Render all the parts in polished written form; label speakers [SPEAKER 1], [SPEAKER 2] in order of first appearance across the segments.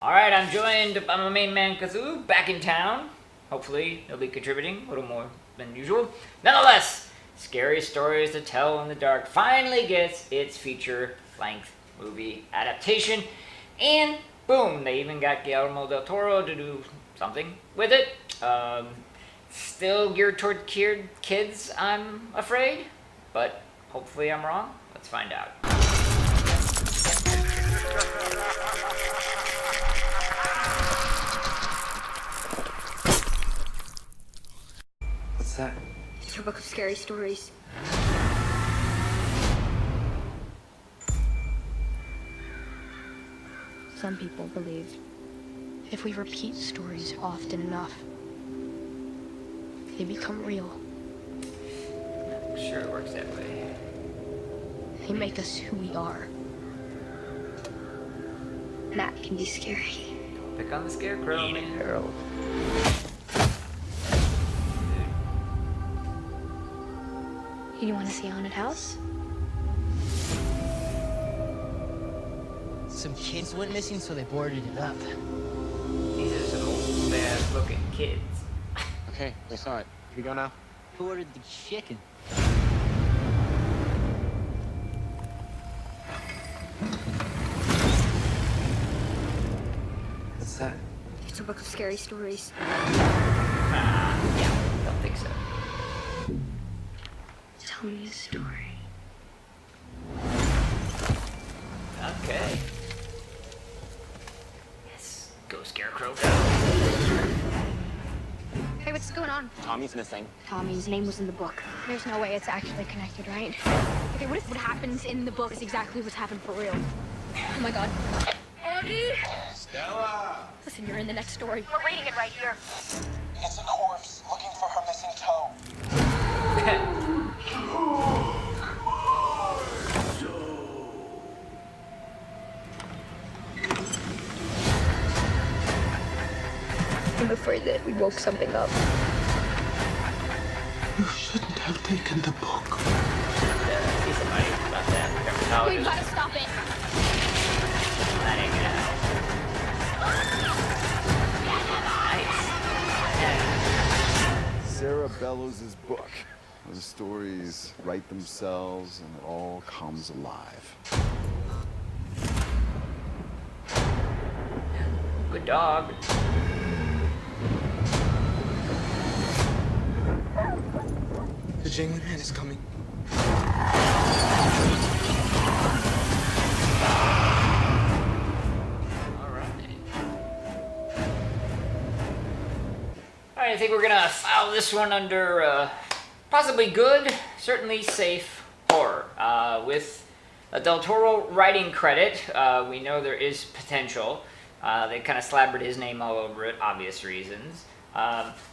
[SPEAKER 1] Alright, I'm joined by my main man Cthulhu, back in town. Hopefully, he'll be contributing a little more than usual. Nonetheless, Scary Stories to Tell in the Dark finally gets its feature-length movie adaptation. And boom, they even got Guillermo del Toro to do something with it. Still geared toward kids, I'm afraid. But hopefully I'm wrong. Let's find out.
[SPEAKER 2] What's that?
[SPEAKER 3] It's your book of scary stories.
[SPEAKER 4] Some people believe if we repeat stories often enough, they become real.
[SPEAKER 1] I'm sure it works that way.
[SPEAKER 4] They make us who we are.
[SPEAKER 3] And that can be scary.
[SPEAKER 1] Pick on the scarecrow, man.
[SPEAKER 2] Harold.
[SPEAKER 4] You want to see a haunted house?
[SPEAKER 5] Some kids went missing, so they boarded it up.
[SPEAKER 1] These are some old, bad-looking kids.
[SPEAKER 2] Okay, we saw it. Here we go now.
[SPEAKER 5] Who ordered the chicken?
[SPEAKER 2] What's that?
[SPEAKER 3] It's a book of scary stories.
[SPEAKER 1] Yeah, don't think so.
[SPEAKER 3] Tell me a story.
[SPEAKER 1] Okay. Yes, go scarecrow, go.
[SPEAKER 3] Hey, what's going on?
[SPEAKER 2] Tommy's missing.
[SPEAKER 3] Tommy's name was in the book.
[SPEAKER 4] There's no way it's actually connected, right?
[SPEAKER 3] Okay, what if what happens in the book is exactly what's happened for real?
[SPEAKER 4] Oh my god.
[SPEAKER 3] Andy!
[SPEAKER 6] Stella!
[SPEAKER 4] Listen, you're in the next story.
[SPEAKER 3] We're reading it right here.
[SPEAKER 6] It's a corpse looking for her missing toe.
[SPEAKER 3] I'm afraid that we woke something up.
[SPEAKER 6] You shouldn't have taken the book.
[SPEAKER 1] See somebody about that.
[SPEAKER 3] We
[SPEAKER 1] Dermatologist.
[SPEAKER 3] gotta stop it.
[SPEAKER 1] That ain't gonna happen. Nice.
[SPEAKER 7] Sarah Bellows' book. The stories write themselves and it all comes alive.
[SPEAKER 1] Good dog.
[SPEAKER 6] The Jangling Man is coming.
[SPEAKER 1] Alright, I think we're gonna file this one under possibly good, certainly safe horror. With a Del Toro writing credit, we know there is potential. They kind of slabbered his name all over it, obvious reasons.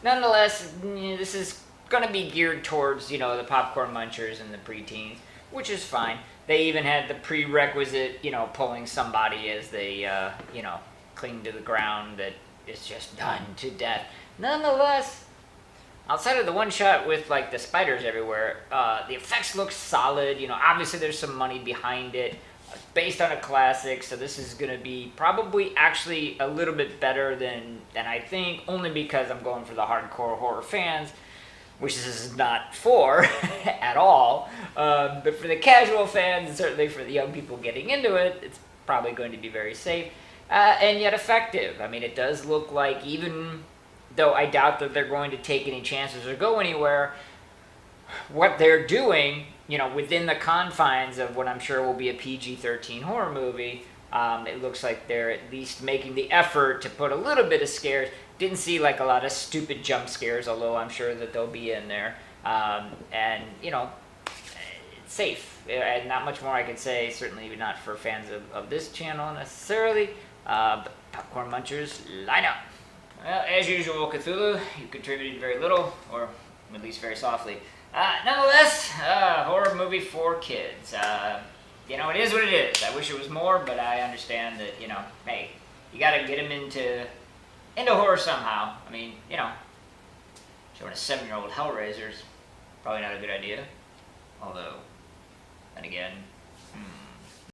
[SPEAKER 1] Nonetheless, this is going to be geared towards, the popcorn munchers and the preteens, which is fine. They even had the prerequisite, pulling somebody as they, cling to the ground that is just done to death. Nonetheless, outside of the one shot with, the spiders everywhere, the effects look solid. Obviously there's some money behind it. Based on a classic, so this is going to be probably actually a little bit better than I think, only because I'm going for the hardcore horror fans, which this is not for at all. But for the casual fans, and certainly for the young people getting into it, it's probably going to be very safe and yet effective. I mean, it does look like, even though I doubt that they're going to take any chances or go anywhere, what they're doing, within the confines of what I'm sure will be a PG-13 horror movie, it looks like they're at least making the effort to put a little bit of scares. Didn't see a lot of stupid jump scares, although I'm sure that they'll be in there. And, it's safe. And not much more I could say, certainly not for fans of this channel necessarily. But popcorn munchers, line up. Well, as usual, Cthulhu, you contributed very little, or at least very softly. Nonetheless, horror movie for kids. It is what it is. I wish it was more, but I understand that, hey, you gotta get them into horror somehow. I mean, showing a 7-year-old Hellraiser's probably not a good idea. Although, then again,